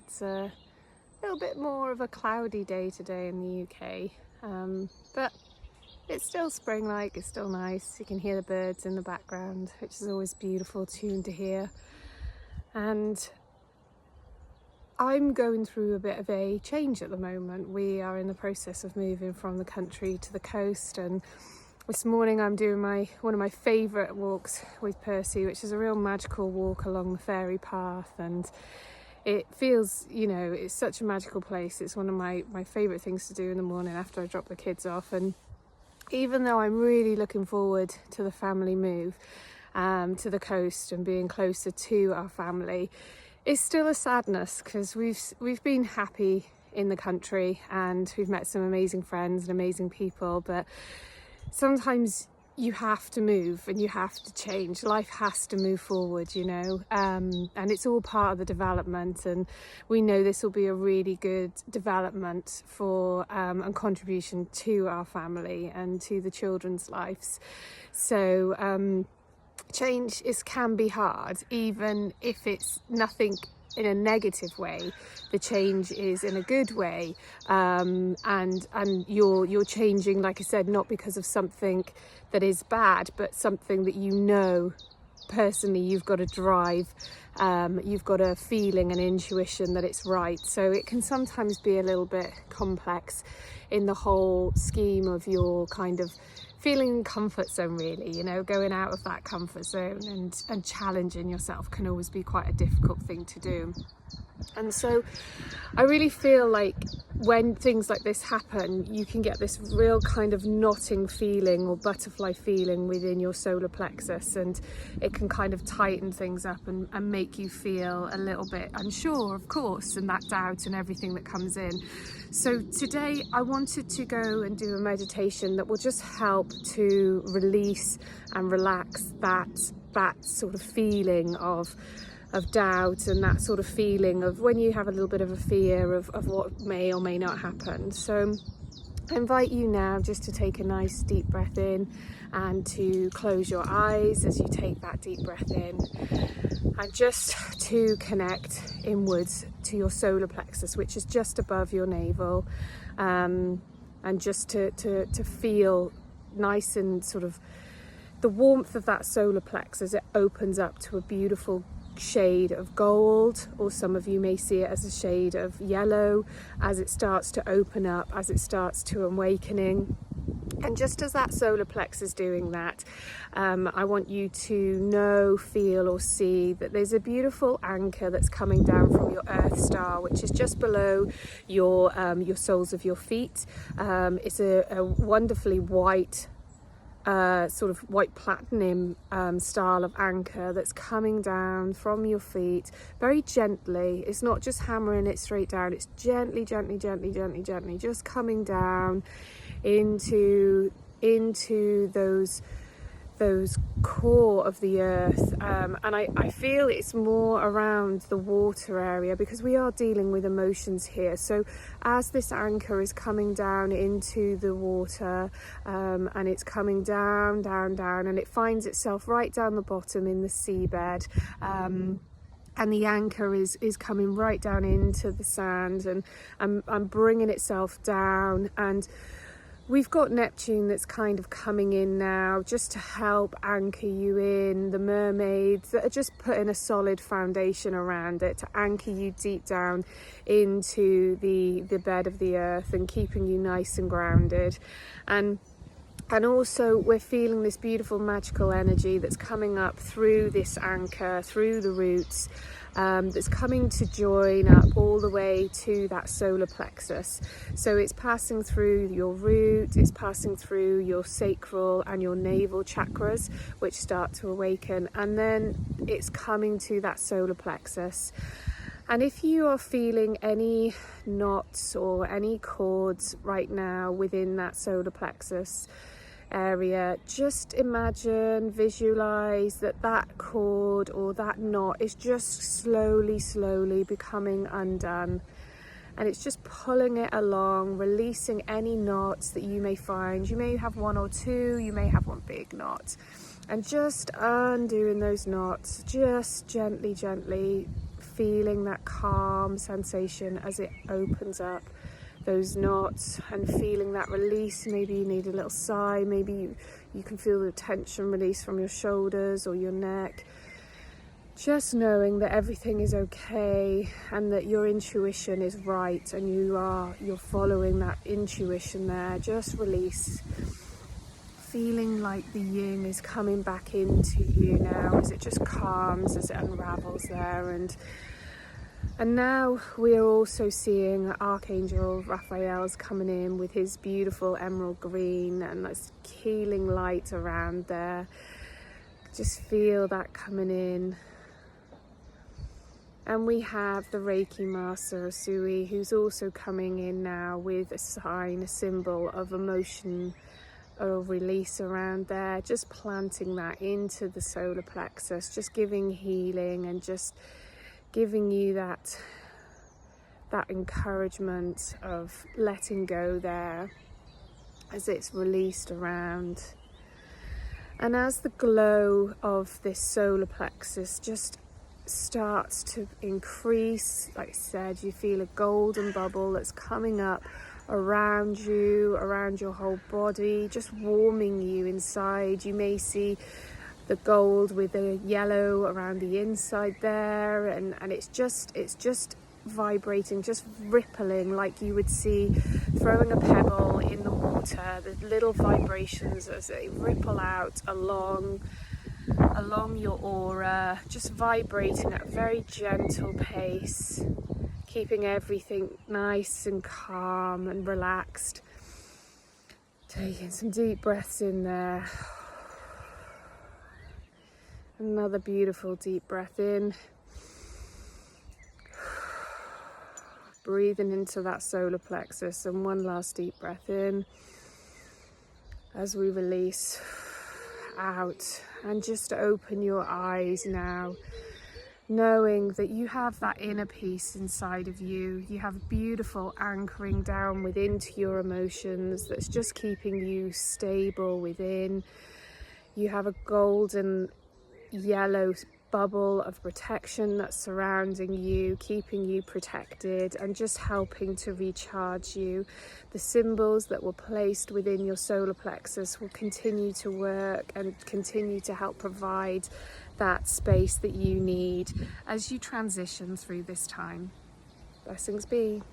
It's a little bit more of a cloudy day today in the UK, but it's still spring-like, it's still nice. You can hear the birds in the background, which is always a beautiful tune to hear. And I'm going through a bit of a change at the moment. We are in the process of moving from the country to the coast, and this morning I'm doing one of my favourite walks with Percy, which is a real magical walk along the fairy path, and it feels, it's such a magical place. It's one of my favourite things to do in the morning after I drop the kids off. And even though I'm really looking forward to the family move to the coast and being closer to our family, it's still a sadness because we've been happy in the country and we've met some amazing friends and amazing people, but sometimes you have to move and you have to change. Life has to move forward, and it's all part of the development, and we know this will be a really good development for and contribution to our family and to the children's lives. So change can be hard, even if it's nothing in a negative way. The change is in a good way, and you're changing, like I said, not because of something that is bad, but something that personally you've got a drive, you've got a feeling and intuition that it's right. So it can sometimes be a little bit complex in the whole scheme of your kind of feeling comfort zone, really. Going out of that comfort zone and challenging yourself can always be quite a difficult thing to do. And so I really feel like when things like this happen, you can get this real kind of knotting feeling or butterfly feeling within your solar plexus, and it can kind of tighten things up and make you feel a little bit unsure, of course, and that doubt and everything that comes in. So today I wanted to go and do a meditation that will just help to release and relax that sort of feeling of doubt and that sort of feeling of when you have a little bit of a fear of what may or may not happen. So I invite you now just to take a nice deep breath in and to close your eyes as you take that deep breath in, and just to connect inwards to your solar plexus, which is just above your navel, and just to feel nice and sort of the warmth of that solar plexus as it opens up to a beautiful shade of gold, or some of you may see it as a shade of yellow as it starts to open up, as it starts to awakening. And just as that solar plexus is doing that, I want you to feel or see that there's a beautiful anchor that's coming down from your earth star, which is just below your soles of your feet. It's a wonderfully white sort of white platinum style of anchor that's coming down from your feet very gently. It's not just hammering it straight down, it's gently just coming down into those core of the earth, and I feel it's more around the water area because we are dealing with emotions here. So as this anchor is coming down into the water, and it's coming down, and it finds itself right down the bottom in the seabed, and the anchor is coming right down into the sand and bringing itself down. And we've got Neptune that's kind of coming in now just to help anchor you in, the mermaids that are just putting a solid foundation around it to anchor you deep down into the bed of the earth and keeping you nice and grounded. And also we're feeling this beautiful magical energy that's coming up through this anchor, through the roots, that's coming to join up all the way to that solar plexus. So it's passing through your root, it's passing through your sacral and your navel chakras, which start to awaken, and then it's coming to that solar plexus. And if you are feeling any knots or any cords right now within that solar plexus area, just imagine, visualize that cord or that knot is just slowly becoming undone, and it's just pulling it along, releasing any knots that you may find. You may have one or two, you may have one big knot, and just undoing those knots, just gently feeling that calm sensation as it opens up those knots, and feeling that release. Maybe you need a little sigh, maybe you can feel the tension release from your shoulders or your neck. Just knowing that everything is okay and that your intuition is right, and you're following that intuition there. Just release. Feeling like the yin is coming back into you now as it just calms, as it unravels there. And now we are also seeing Archangel Raphael's coming in with his beautiful emerald green and this healing light around there. Just feel that coming in. And we have the Reiki Master Usui, who's also coming in now with a sign, a symbol of emotion or release around there, just planting that into the solar plexus, just giving healing and just giving you that encouragement of letting go there as it's released around. And as the glow of this solar plexus just starts to increase, like I said, you feel a golden bubble that's coming up around you, around your whole body, just warming you inside. You may see the gold with the yellow around the inside there, and it's just vibrating, just rippling, like you would see throwing a pebble in the water. The little vibrations as they ripple out along your aura, just vibrating at a very gentle pace, keeping everything nice and calm and relaxed. Taking some deep breaths in there. Another beautiful deep breath in. Breathing into that solar plexus, and one last deep breath in as we release out. And just open your eyes now, knowing that you have that inner peace inside of you. You have a beautiful anchoring down within to your emotions that's just keeping you stable within. You have a golden yellow bubble of protection that's surrounding you, keeping you protected and just helping to recharge you. The symbols that were placed within your solar plexus will continue to work and continue to help provide that space that you need as you transition through this time. Blessings be.